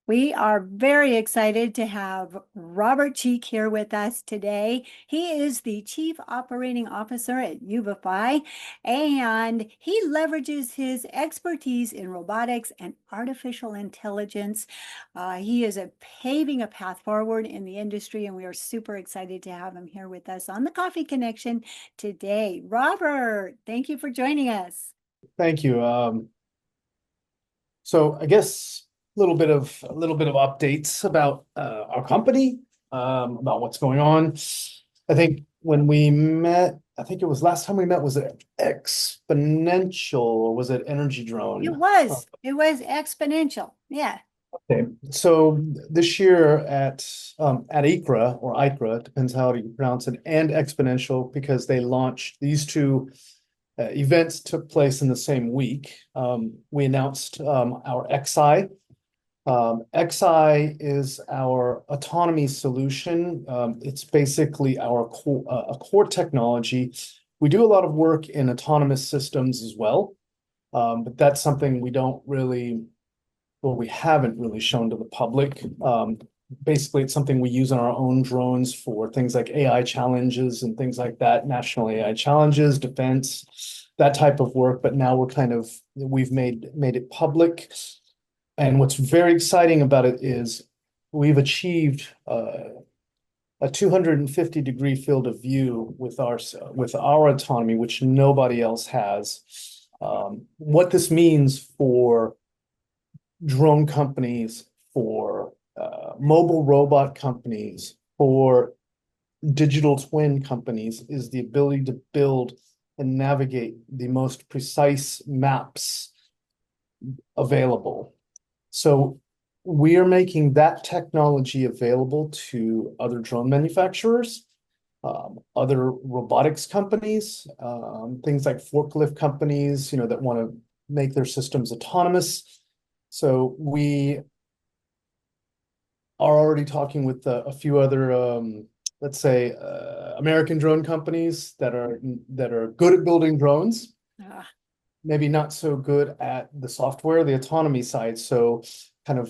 We are very excited to have Robert Cheek here with us today. He is the Chief Operating Officer at UVify, and he leverages his expertise in robotics and artificial intelligence. He is paving a path forward in the industry, and we are super excited to have him here with us on the Coffee Connection today. Robert, thank you for joining us. Thank you. So I guess a little bit of updates about our company, about what's going on. I think when we met, I think it was last time we met, was it Exponential or was it Energy It Drone? was. It was exponential. Yeah. Okay. So this year at ICRA or ICRA, depends how you pronounce it, and Exponential, because they launched these two events took place in the same week. We announced our XI. XI is our autonomy solution. It's basically our a core technology. We do a lot of work in autonomous systems as well, but that's something we haven't really shown to the public. Basically, it's something we use on our own drones for things like AI challenges and things like that, national AI challenges, defense, that type of work. But now we've made it public. And what's very exciting about it is we've achieved a 250-degree field of view with our autonomy, which nobody else has. What this means for drone companies, for mobile robot companies, for digital twin companies is the ability to build and navigate the most precise maps available. So we are making that technology available to other drone manufacturers, other robotics companies, things like forklift companies, that want to make their systems autonomous. So we are already talking with a few other, let's say, American drone companies that are good at building drones, Ah, maybe not so good at the software, the autonomy side. So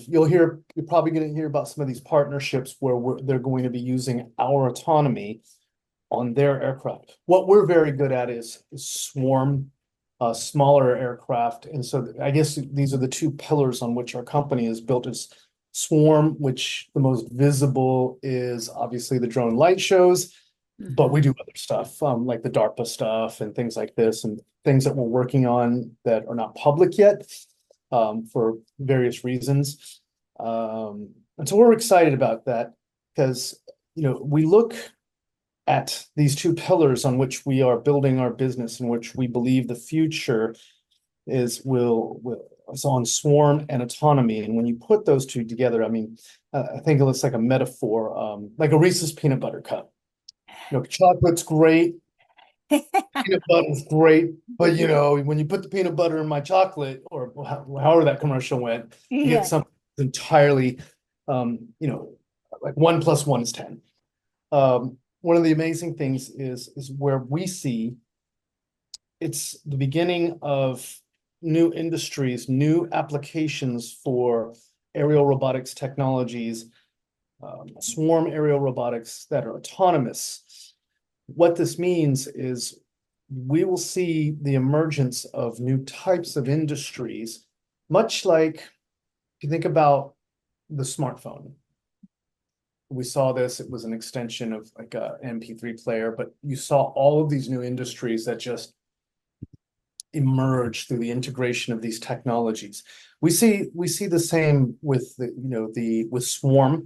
you're probably going to hear about some of these partnerships where they're going to be using our autonomy on their aircraft. What we're very good at is swarm, smaller aircraft. And so I guess these are the two pillars on which our company is built: is swarm, which the most visible is obviously the drone light shows, but mhm. we do other stuff, like the DARPA stuff and things like this, and things that we're working on that are not public yet, for various reasons. And so we're excited about that because, we look at these two pillars on which we are building our business, in which we believe the future is on swarm and autonomy. And when you put those two together, I mean, I think it looks like a metaphor, like a Reese's peanut butter cup. Chocolate's great, peanut butter's great, but when you put the peanut butter in my chocolate, or however that commercial went, you get Yeah. something entirely, like 1 + 1 is 10. One of the amazing things is where we see it's the beginning of new industries, new applications for aerial robotics technologies, swarm aerial robotics that are autonomous. What this means is we will see the emergence of new types of industries, much like if you think about the smartphone. We saw this, it was an extension of like a MP3 player, but you saw all of these new industries that just emerge through the integration of these technologies. We see the same with with swarm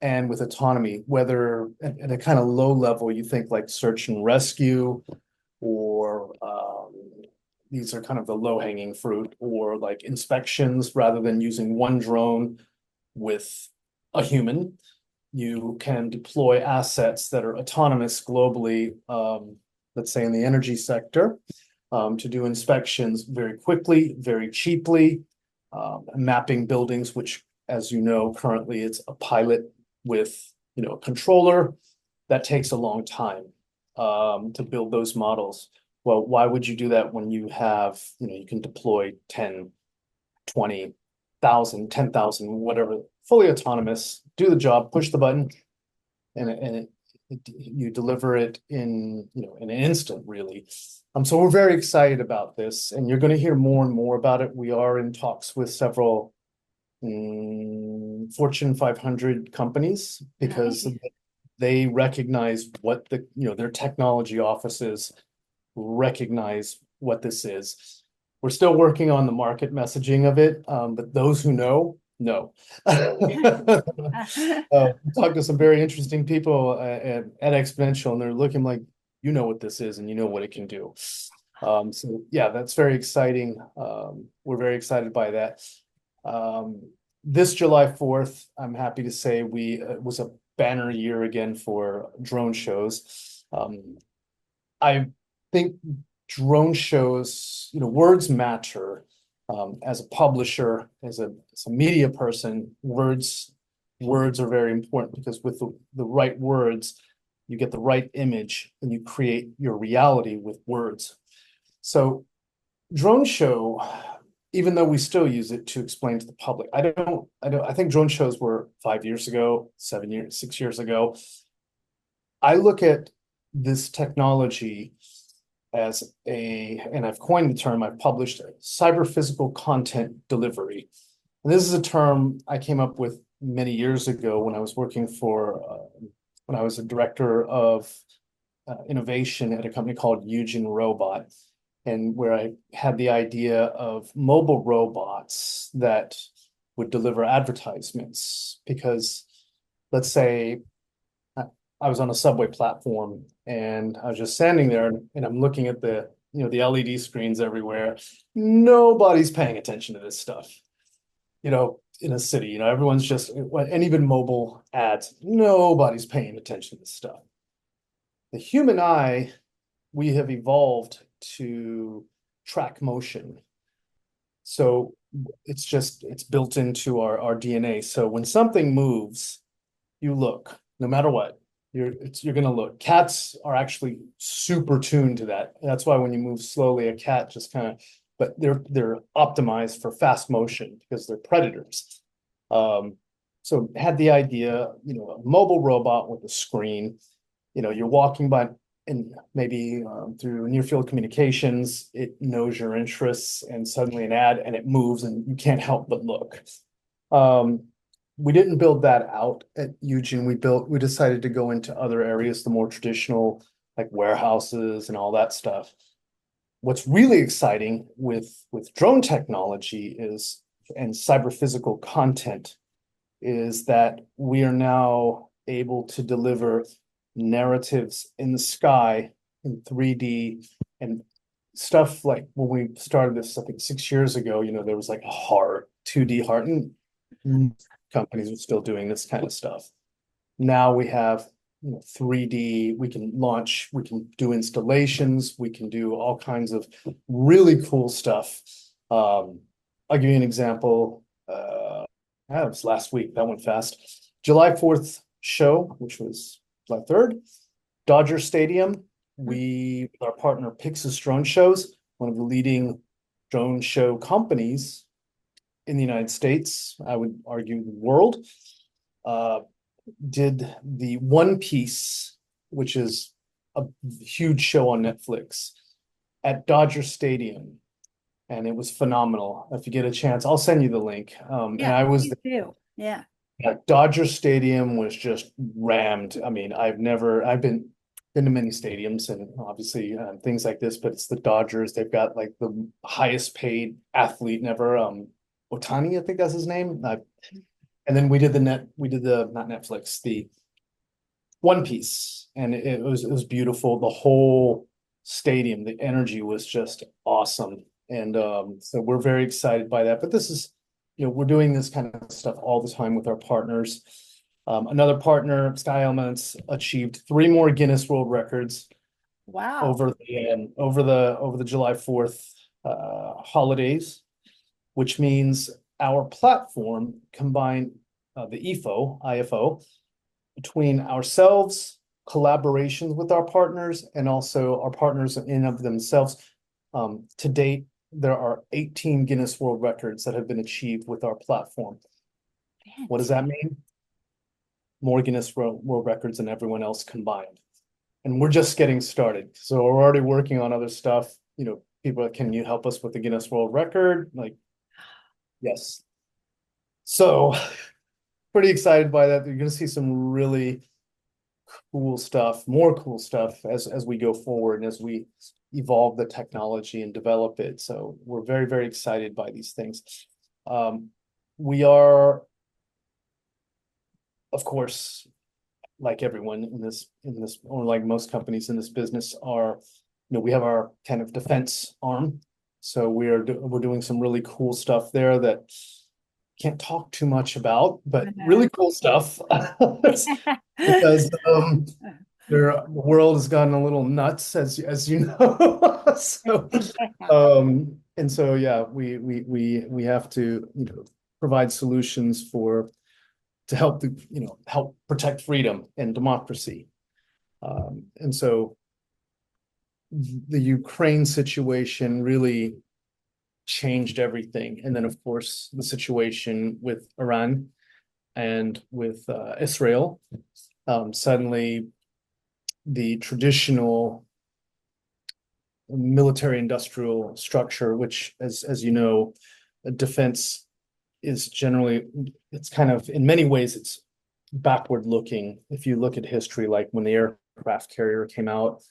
and with autonomy, whether at a kind of low level, you think like search and rescue, or these are kind of the low-hanging fruit, or like inspections, rather than using one drone with a human. You can deploy assets that are autonomous globally, let's say in the energy sector, to do inspections very quickly, very cheaply, mapping buildings, which, as you know, currently it's a pilot with a controller. That takes a long time to build those models. Well, why would you do that when you can deploy 10, 20 1,000, 10,000, whatever, fully autonomous, do the job, push the button, you deliver it in an instant, really. So we're very excited about this, and you're going to hear more and more about it. We are in talks with several Fortune 500 companies because Nice. they recognize what their technology offices recognize what this is. We're still working on the market messaging of it, but those who know. Talked to some very interesting people at Exponential, and they're looking like, you know what this is and you know what it can do. So yeah, that's very exciting. We're very excited by that. This July 4th, I'm happy to say it was a banner year again for drone shows. I think drone shows, words matter. As a publisher, as a media person, words are very important because with the right words, you get the right image and you create your reality with words. So drone show, even though we still use it to explain to the public, I think drone shows were 5 years ago, 7 years, 6 years ago. I look at this technology and I've coined the term, I've published cyber physical content delivery. And this is a term I came up with many years ago when I was when I was a director of innovation at a company called Eugen Robot, and where I had the idea of mobile robots that would deliver advertisements. Because let's say I was on a subway platform and I was just standing there and I'm looking at the LED screens everywhere. Nobody's paying attention to this stuff. In a city, everyone's just, and even mobile ads, nobody's paying attention to this stuff. The human eye, we have evolved to track motion. So it's built into our DNA. So when something moves, you look, no matter what. You're gonna look. Cats are actually super tuned to that. That's why when you move slowly, a cat just kind of, but they're optimized for fast motion because they're predators. So had the idea, a mobile robot with a screen. You're walking by and maybe through near field communications, it knows your interests and suddenly an ad and it moves and you can't help but look. Um, we didn't build that out at Eugen. We decided to go into other areas, the more traditional, like warehouses and all that stuff. What's really exciting with drone technology and cyber physical content is that we are now able to deliver narratives in the sky in 3D and stuff like when we started this, I think 6 years ago, there was like a heart, 2D heart, and companies are still doing this kind of stuff. Now we have 3D, we can do installations, we can do all kinds of really cool stuff. I'll give you an example. That was last week, that went fast. July 4th show, which was July 3rd, Dodger Stadium. With our partner Pixis Drone Shows, one of the leading drone show companies in the United States, I would argue the world, did the One Piece, which is a huge show on Netflix, at Dodger Stadium. And it was phenomenal. If you get a chance, I'll send you the link. And Yeah, I was please do. Yeah. Dodger Stadium was just rammed. I mean, I've been to many stadiums and obviously things like this, but it's the Dodgers. They've got like the highest paid athlete never. Otani, I think that's his name. And then we did not Netflix, the One Piece, and it was beautiful. The whole stadium, the energy was just awesome, and so we're very excited by that. But this is, we're doing this kind of stuff all the time with our partners. Another partner, Sky Elements, achieved 3 more Guinness World Records Wow. over the July 4th holidays, which means our platform combined the IFO between ourselves, collaborations with our partners, and also our partners in of themselves. To date, there are 18 Guinness World Records that have been achieved with our platform. What does that mean? More Guinness World Records than everyone else combined. And we're just getting started. So we're already working on other stuff. People, can you help us with the Guinness World Record? Like, yes. So pretty excited by that. You're going to see some really cool stuff, more cool stuff as we go forward and as we evolve the technology and develop it. So we're very, very excited by these things. We are, of course, like everyone in this, or like most companies in this business are, we have our kind of defense arm. So we're doing some really cool stuff there that can't talk too much about, but really cool stuff. Because the world has gotten a little nuts, as you know. So and so yeah, we have to provide solutions to help help protect freedom and democracy. And so the Ukraine situation really changed everything. And then, of course, the situation with Iran and with Israel. Suddenly, the traditional military-industrial structure, which, as you know, defense is generally, it's kind of, in many ways, it's backward looking. If you look at history, like when the aircraft carrier came out,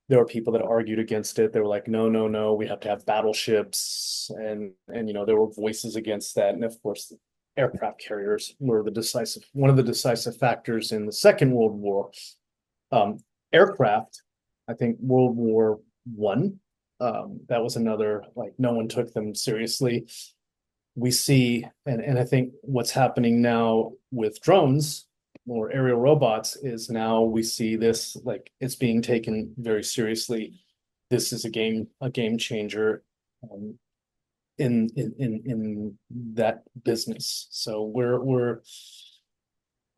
there were people that argued against it. They were like, no, no, no, we have to have battleships. And there were voices against that. And of course, aircraft carriers were one of the decisive factors in the Second World War. Aircraft, I think World War One, that was another, like, no one took them seriously. We see, and I think what's happening now with drones or aerial robots is now we see this, like, it's being taken very seriously. This is a game changer in that business. So we're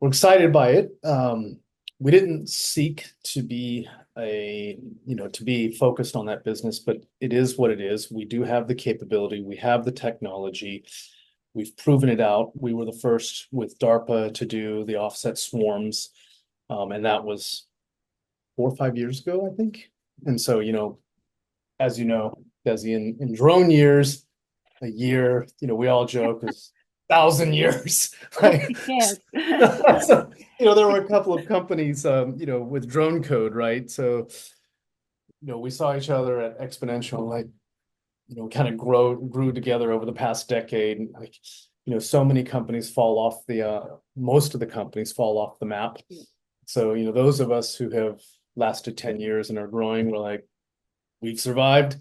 excited by it. We didn't seek to be to be focused on that business, but it is what it is. We do have the capability, we have the technology, we've proven it out. We were the first with DARPA to do the offset swarms, and that was 4 or 5 years ago, I think. And so, as you know, Desi, in drone years, a year, we all joke is 1,000 years, right? Yes. So, there were a couple of companies, with drone code, right? So, we saw each other at Exponential, like, kind of grew together over the past decade. Like, so many companies fall off most of the companies fall off the map. So, those of us who have lasted 10 years and are growing, we're like, we've survived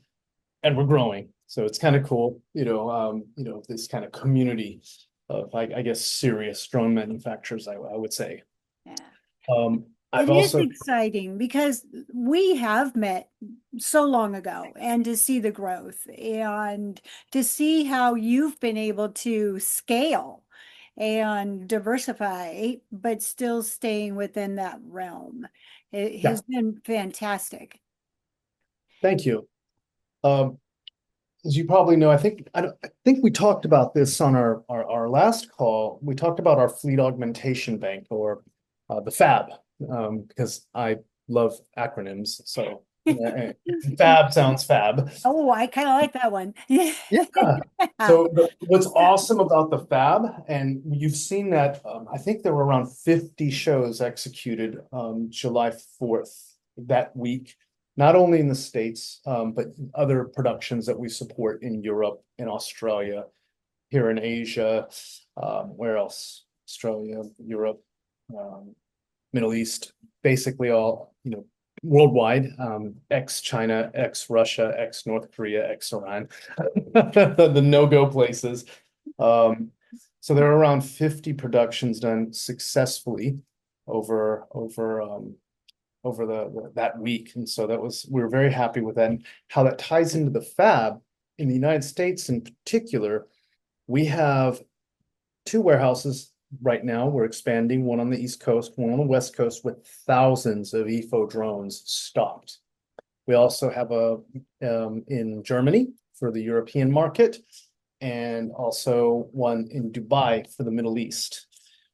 and we're growing. So it's kind of cool, this kind of community of, I guess, serious drone manufacturers, I would say. Yeah. I've It is also, exciting because we have met so long ago, and to see the growth and to see how you've been able to scale and diversify, but still staying within that realm. It yeah, has been fantastic. thank you. Um, as you probably know, I think we talked about this on our last call. We talked about our fleet augmentation bank, or the FAB, because I love acronyms. So FAB sounds fab. Oh, I kind of like that one. Yeah. So what's awesome about the FAB, and you've seen that, I think there were around 50 shows executed July 4th that week, not only in the States, but other productions that we support in Europe, in Australia, here in Asia, where else? Australia, Europe, Middle East, basically all, worldwide, ex-China, ex-Russia, ex-North Korea, ex-Iran, the no-go places. So there are around 50 productions done successfully over that week. And so we were very happy with that. And how that ties into the FAB in the United States in particular, we have 2 warehouses right now. We're expanding, one on the East Coast, one on the West Coast, with thousands of EFO drones stocked. We also have in Germany for the European market and also one in Dubai for the Middle East.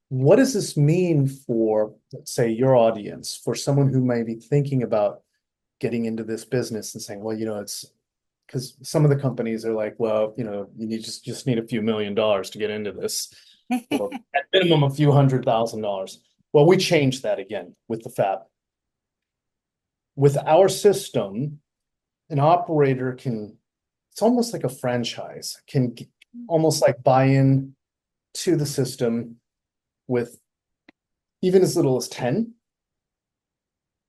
What does this mean for, let's say, your audience, for someone who may be thinking about getting into this business and saying, well, it's because some of the companies are like, well, you just need a few $1 million to get into this, or at minimum a few $100,000. Well, we changed that again with the fab. With our system, an operator it's almost like a franchise, can almost like buy in to the system with even as little as 10.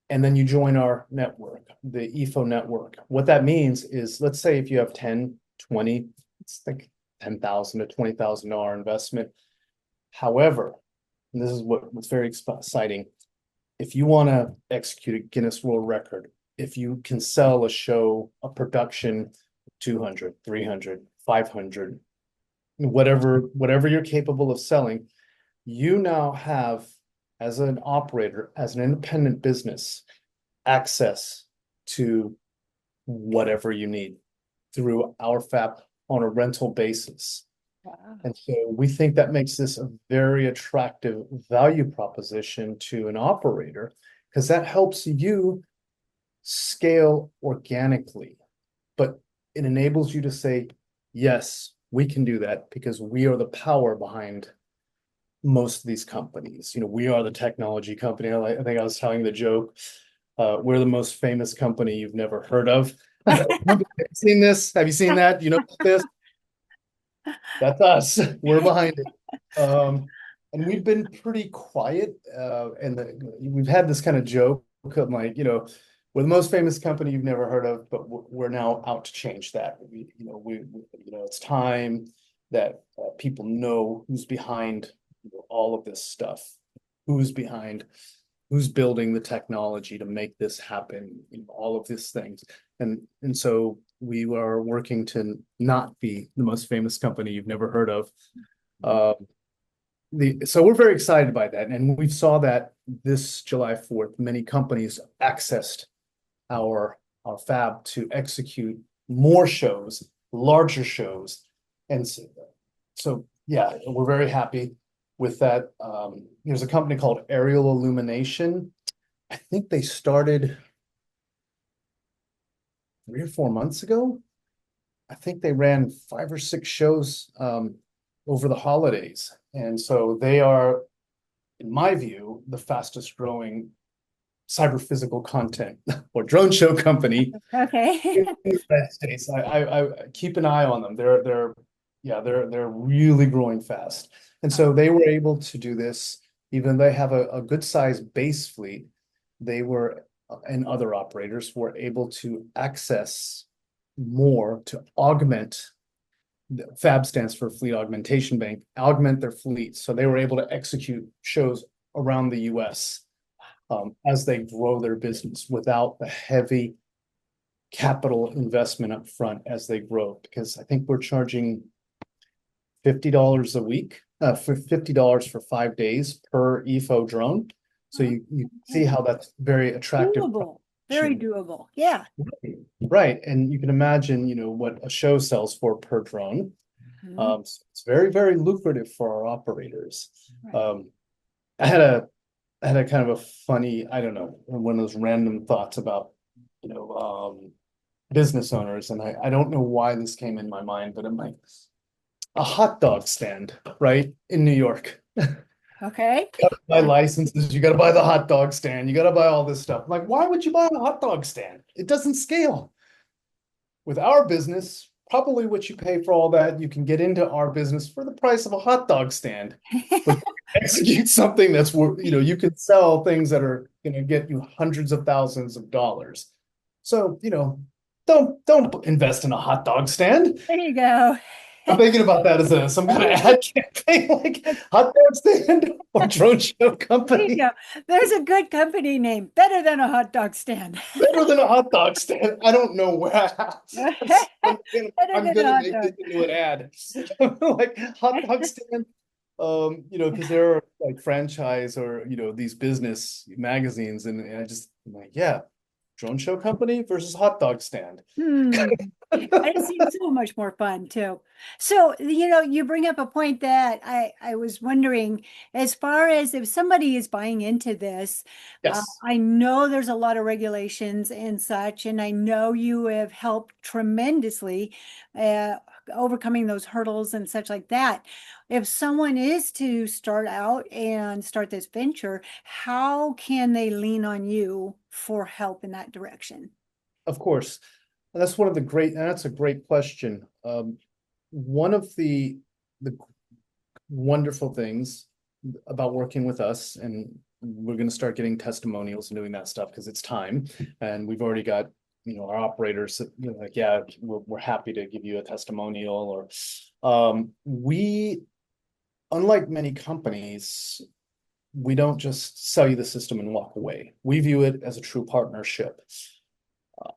And then you join our network, the EFO network. What that means is, let's say if you have 10, 20, it's like $10,000 to $20,000 investment. However, and this is what's very exciting, if you want to execute a Guinness World Record, if you can sell a show, a production, 200, 300, 500, whatever you're capable of selling, you now have, as an operator, as an independent business, access to whatever you need through our fab on a rental basis. Wow. And so we think that makes this a very attractive value proposition to an operator, because that helps you scale organically, but it enables you to say, yes, we can do that because we are the power behind most of these companies. We are the technology company. I think I was telling the joke, we're the most famous company you've never heard of. Have you seen this? Have you seen that? You know this? That's us. We're behind it. And we've been pretty quiet. And we've had this kind of joke of like, we're the most famous company you've never heard of, but we're now out to change that. It's time that people know who's behind all of this stuff, who's building the technology to make this happen, all of these things. And so we are working to not be the most famous company you've never heard of. So we're very excited by that. And we saw that this July 4th, many companies accessed our fab to execute more shows, larger shows. And so yeah, we're very happy with that. There's a company called Aerial Illumination. I think they started 3 or 4 months ago. I think they ran 5 or 6 shows over the holidays. And so they are, in my view, the fastest growing cyber physical content or drone show company Okay. in the United States. I keep an eye on them. They're really growing fast. And so they were able to do this, even though they have a good sized base fleet. They were, and other operators were able to access more to augment. FAB stands for Fleet Augmentation Bank, augment their fleet. So they were able to execute shows around the US as they grow their business without the heavy capital investment up front as they grow. Because I think we're charging $50 a week, for $50 for 5 days per EFO drone. So you see how that's very attractive. Doable. Very doable. Yeah. Right. And you can imagine, what a show sells for per drone. So it's very, very lucrative for our operators. Right. I had a kind of a funny, I don't know, one of those random thoughts about, business owners. And I don't know why this came in my mind, but I'm like, a hot dog stand, right? In New York. Okay. Buy licenses, you got to buy the hot dog stand, you got to buy all this stuff. I'm like, why would you buy a hot dog stand? It doesn't scale. With our business, probably what you pay for all that, you can get into our business for the price of a hot dog stand. But execute something that's worth, you can sell things that are going to get you hundreds of thousands of dollars. So, don't invest in a hot dog stand. There you go. I'm thinking about that as some kind of ad campaign, like hot dog stand or drone show There you company. go. There's a good company name, better than a hot dog stand. Better than a hot dog stand. I don't know where. I'm Better than a gonna hot make dog. this into an ad. Like hot dog stand. Because there are like franchise or these business magazines, and I'm like, yeah, drone show company versus hot dog stand. It seems so much more fun too. So, you bring up a point that I was wondering, as far as if somebody is buying into this, Yes, I know there's a lot of regulations and such, and I know you have helped tremendously uh, overcoming those hurdles and such like that. If someone is to start out and start this venture, how can they lean on you for help in that direction? of course. And that's one of the great, and that's a great question. One of the wonderful things about working with us, and we're going to start getting testimonials and doing that stuff because it's time, and we've already got our operators like, yeah, we're happy to give you a testimonial, or we, unlike many companies, we don't just sell you the system and walk away. We view it as a true partnership.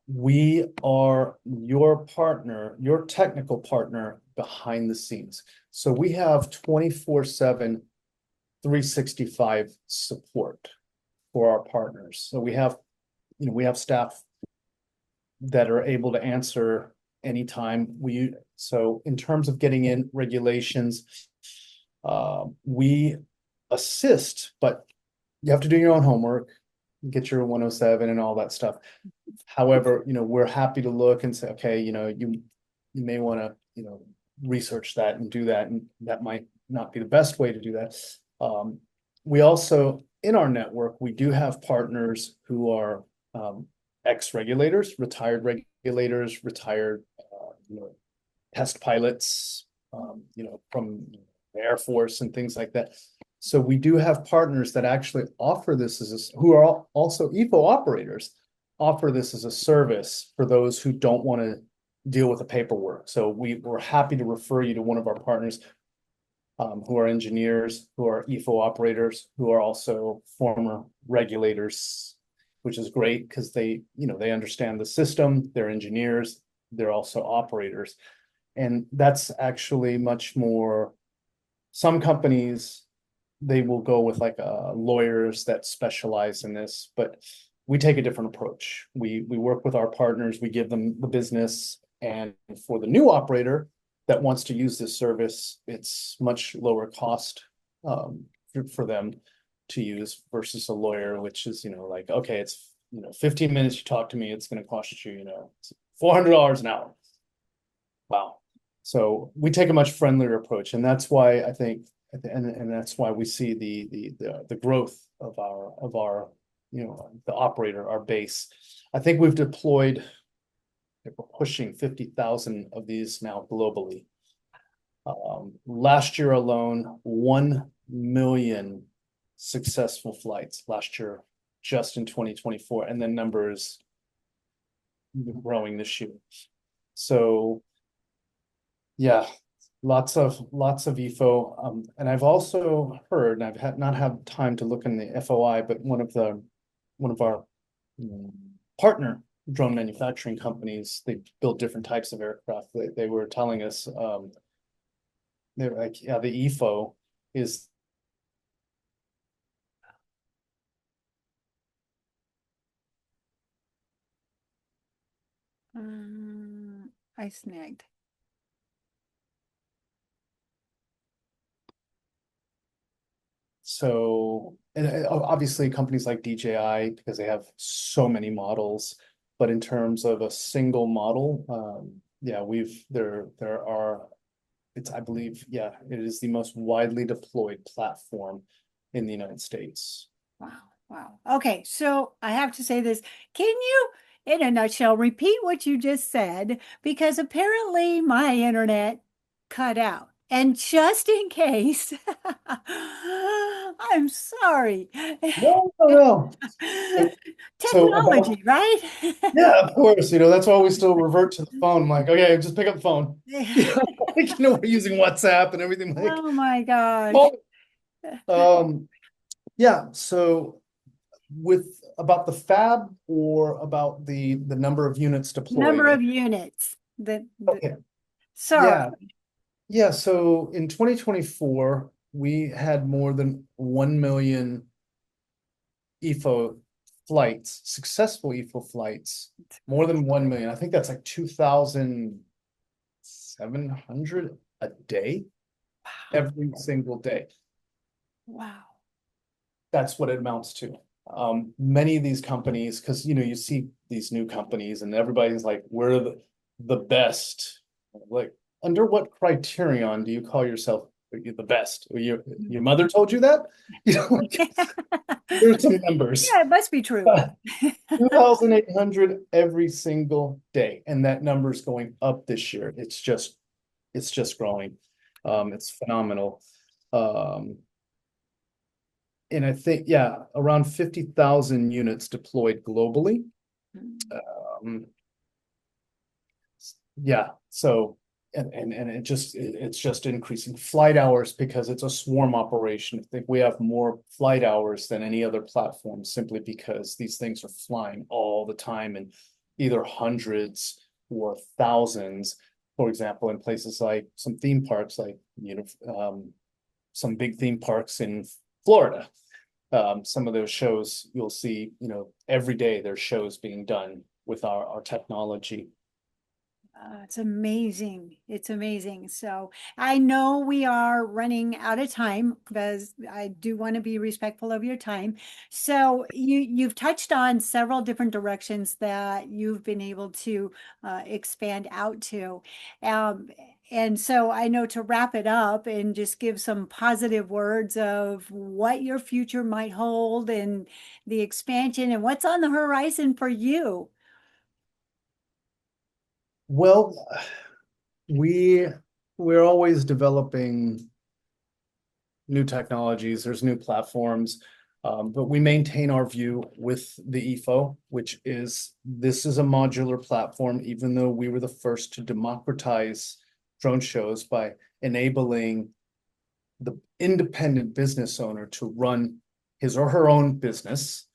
We are your partner, your technical partner behind the scenes. So we have 24/7, 365 support for our partners. So we have staff that are able to answer anytime. So in terms of getting in regulations, we assist, but you have to do your own homework, get your 107 and all that stuff. However, we're happy to look and say, okay, you may want to, research that and do that, and that might not be the best way to do that. We also, in our network, we do have partners who are ex-regulators, retired regulators, retired, test pilots, from the Air Force and things like that. So we do have partners that actually offer this who are also EFO operators, offer this as a service for those who don't want to deal with the paperwork. So we're happy to refer you to one of our partners, who are engineers, who are EFO operators, who are also former regulators, which is great because they understand the system, they're engineers, they're also operators. And that's actually much more, some companies, they will go with like lawyers that specialize in this, but we take a different approach. We work with our partners, we give them the business, and for the new operator that wants to use this service, it's much lower cost for them to use versus a lawyer, which is, like, okay, it's 15 minutes you talk to me, it's going to cost you, $400 an hour. Wow. So we take a much friendlier approach, and that's why I think, and that's why we see the growth of our the operator, our base. I think we've deployed, we're pushing 50,000 of these now globally. Last year alone, 1 million successful flights last year, just in 2024, and the number is growing this year. So yeah, lots of EFO. And I've also heard, and I've not had time to look in the FOI, but one of our partner drone manufacturing companies, they build different types of aircraft. They were telling us, they're like, yeah, the EFO is I snagged. so, and obviously companies like DJI, because they have so many models, but in terms of a single model, yeah, there are, I believe, yeah, it is the most widely deployed platform in the United States. Wow, wow. Okay, so I have to say this. Can you, in a nutshell, repeat what you just said? Because apparently my internet cut out. And just in case, I'm sorry. No, no, no. So about, Technology, right? yeah, of course, that's why we still revert to the phone. I'm like, okay, just pick up the phone. We're using WhatsApp and everything like, Oh my gosh. oh, um, yeah, so with about the fab or about the number of units Number deployed. of units. Okay, Sorry. yeah, yeah. So in 2024, we had more than 1 million EFO flights, successful EFO flights, more than 1 million. I think that's like 2,700 a day, every single day. Wow. That's what it amounts to. Many of these companies, because you see these new companies and everybody's like, we're the best. Like, under what criterion do you call yourself the best? Your mother told you that? Like, here's some numbers. Yeah, it must be true. 2,800 every single day. And that number's going up this year. It's just growing. It's phenomenal. Um, and I think, yeah, around 50,000 units deployed globally. Um, yeah, so and it's just increasing flight hours because it's a swarm operation. I think we have more flight hours than any other platform simply because these things are flying all the time and either hundreds or thousands. For example, in places like some theme parks, like some big theme parks in Florida. Some of those shows you'll see, every day there's shows being done with our technology. It's amazing. It's amazing. So I know we are running out of time because I do want to be respectful of your time. So you've touched on several different directions that you've been able to expand out to. Um, and so I know to wrap it up and just give some positive words of what your future might hold and the expansion and what's on the horizon for you. Well, we we're always developing new technologies, there's new platforms, but we maintain our view with the EFO, which is this is a modular platform, even though we were the first to democratize drone shows by enabling the independent business owner to run his or her own business.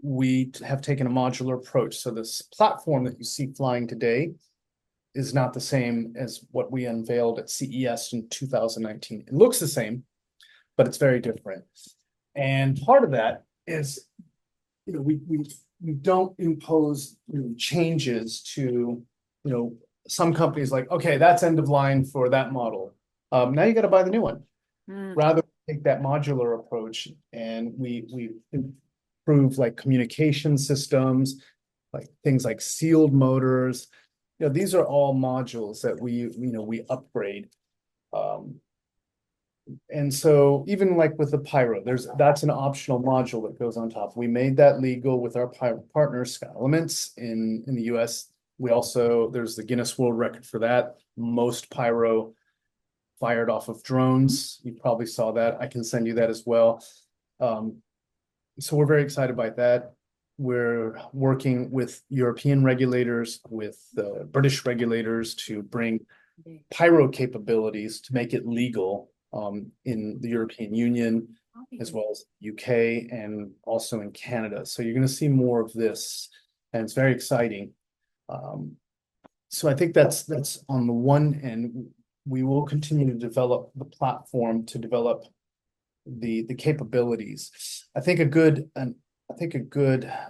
We have taken a modular approach. So this platform that you see flying today is not the same as what we unveiled at CES in 2019. It looks the same, but it's very different. And part of that is, we don't impose changes to, some companies like, okay, that's end of line for that model. Now you got to buy the new one. Mm. Rather take that modular approach and we improve like communication systems, like things like sealed motors. These are all modules that we upgrade. And so even like with the pyro, that's an optional module that goes on top. We made that legal with our partner Sky Elements in the US. There's the Guinness World Record for that. Most pyro fired off of drones. You probably saw that. I can send you that as well. So we're very excited by that. We're working with European regulators, with the British regulators to bring pyro capabilities to make it legal in the European Union, as well as UK and also in Canada. So you're going to see more of this, and it's very exciting. So I think that's on the one end. We will continue to develop the platform to develop the capabilities. I think a good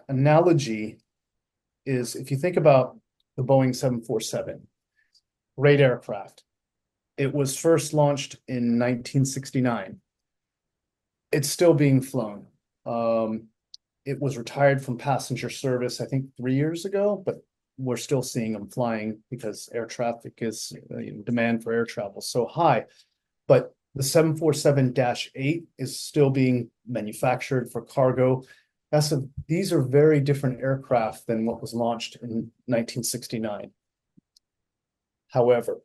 analogy is if you think about the Boeing 747, great aircraft. It was first launched in 1969. It's still being flown. It was retired from passenger service, I think 3 years ago, but we're still seeing them flying because air traffic is demand for air travel is so high. But the 747-8 is still being manufactured for cargo. These are very different aircraft than what was launched in 1969. However,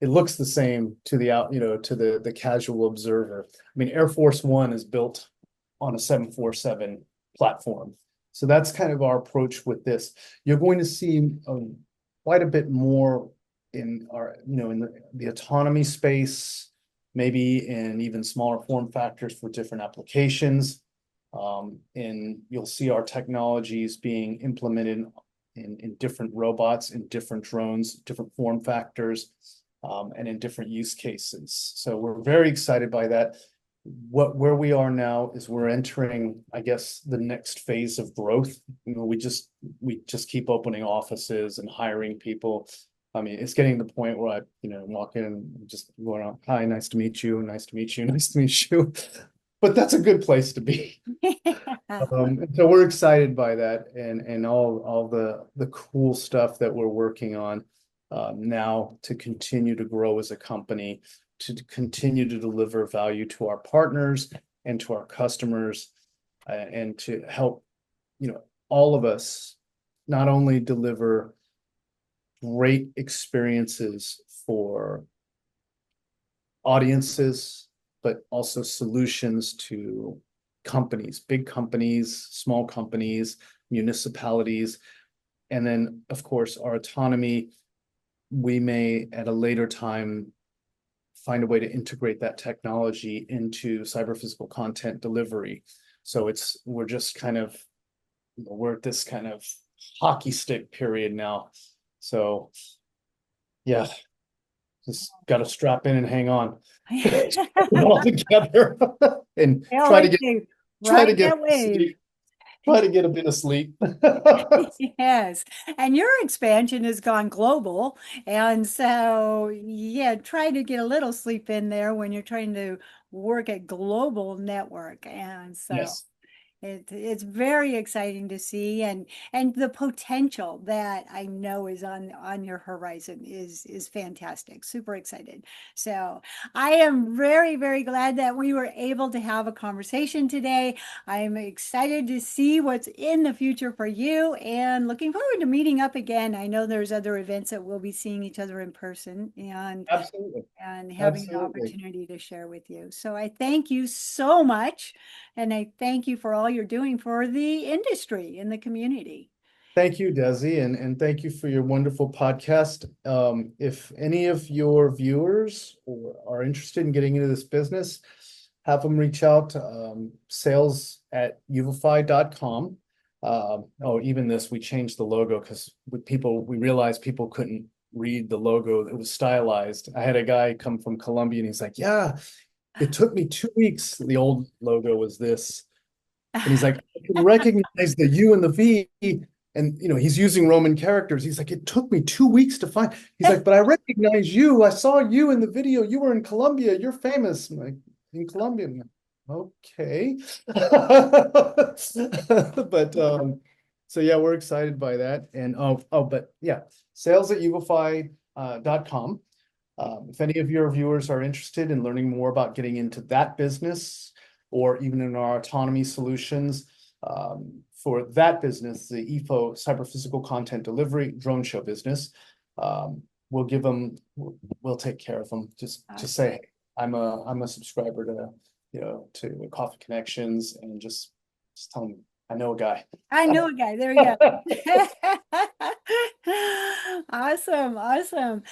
it looks the same to the casual observer. I mean, Air Force One is built on a 747 platform. So that's kind of our approach with this. You're going to see quite a bit more in the autonomy space, maybe in even smaller form factors for different applications. And you'll see our technologies being implemented in different robots, in different drones, different form factors, and in different use cases. So we're very excited by that. where we are now is we're entering, I guess, the next phase of growth. We just keep opening offices and hiring people. I mean, it's getting to the point where I, walk in and just going on, hi, nice to meet you, nice to meet you, nice to meet you. But that's a good place to be. And so we're excited by that and all the cool stuff that we're working on now to continue to grow as a company, to continue to deliver value to our partners and to our customers, and to help, all of us not only deliver great experiences for audiences, but also solutions to companies, big companies, small companies, municipalities. And then, of course, our autonomy, we may at a later time find a way to integrate that technology into cyber physical content delivery. So we're just kind of, we're at this kind of hockey stick period now. So yeah, just got to strap in and hang on. All together and I try to always get say, try to ride get that wave. sleep. Try to get a bit of sleep. Yes. And your expansion has gone global. And so, yeah, try to get a little sleep in there when you're trying to work at global network. And so Yes, it's very exciting to see, and the potential that I know is on your horizon is fantastic. Super excited. So I am very, very glad that we were able to have a conversation today. I'm excited to see what's in the future for you and looking forward to meeting up again. I know there's other events that we'll be seeing each other in person absolutely. and having an Absolutely. opportunity to share with you. So I thank you so much. And I thank you for all you're doing for the industry and the community. Thank you, Desi, and thank you for your wonderful podcast. If any of your viewers are interested in getting into this business, have them reach out, sales@uvify.com. Oh, even this, we changed the logo because we realized people couldn't read the logo. It was stylized. I had a guy come from Colombia and he's like, yeah, it took me 2 weeks. The old logo was this. And he's like, I can recognize the U and the V. And he's using Roman characters. He's like, it took me 2 weeks to find. He's like, but I recognize you. I saw you in the video. You were in Colombia. You're famous. I'm like, in Colombia. I'm like, okay. But so yeah, we're excited by that. And but yeah, sales@uvify.com. If any of your viewers are interested in learning more about getting into that business, or even in our autonomy solutions, for that business, the EFO cyber physical content delivery drone show business, we'll take care of them. Just say, hey, I'm a subscriber to Coffee Connections, and just tell them I know a guy. I know a guy. There we go. Awesome, awesome.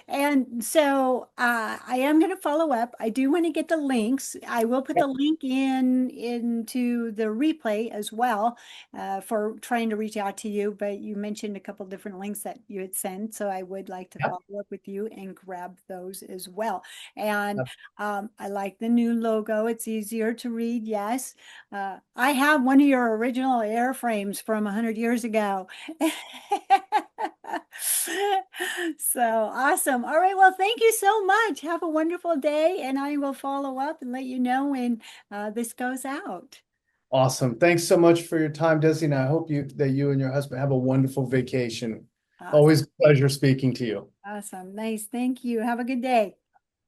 And so I am going to follow up. I do want to get the links. I will put the link into the replay as well for trying to reach out to you. But you mentioned a couple different links that you had sent, so I would like to Yeah. follow up with you and grab those as well. And I like the new logo. It's easier to read. Yes. I have one of your original airframes from 100 years ago. So awesome. All right. Well, thank you so much. Have a wonderful day, and I will follow up and let you know when this goes out. Awesome. Thanks so much for your time, Desi, and I hope that you and your husband have a wonderful vacation. Awesome. Always a pleasure speaking to you. Awesome. Nice. Thank you. Have a good day.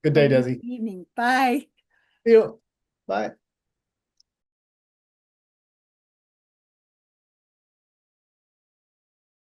Good Or day, good Desi. evening. Bye. See you. Bye.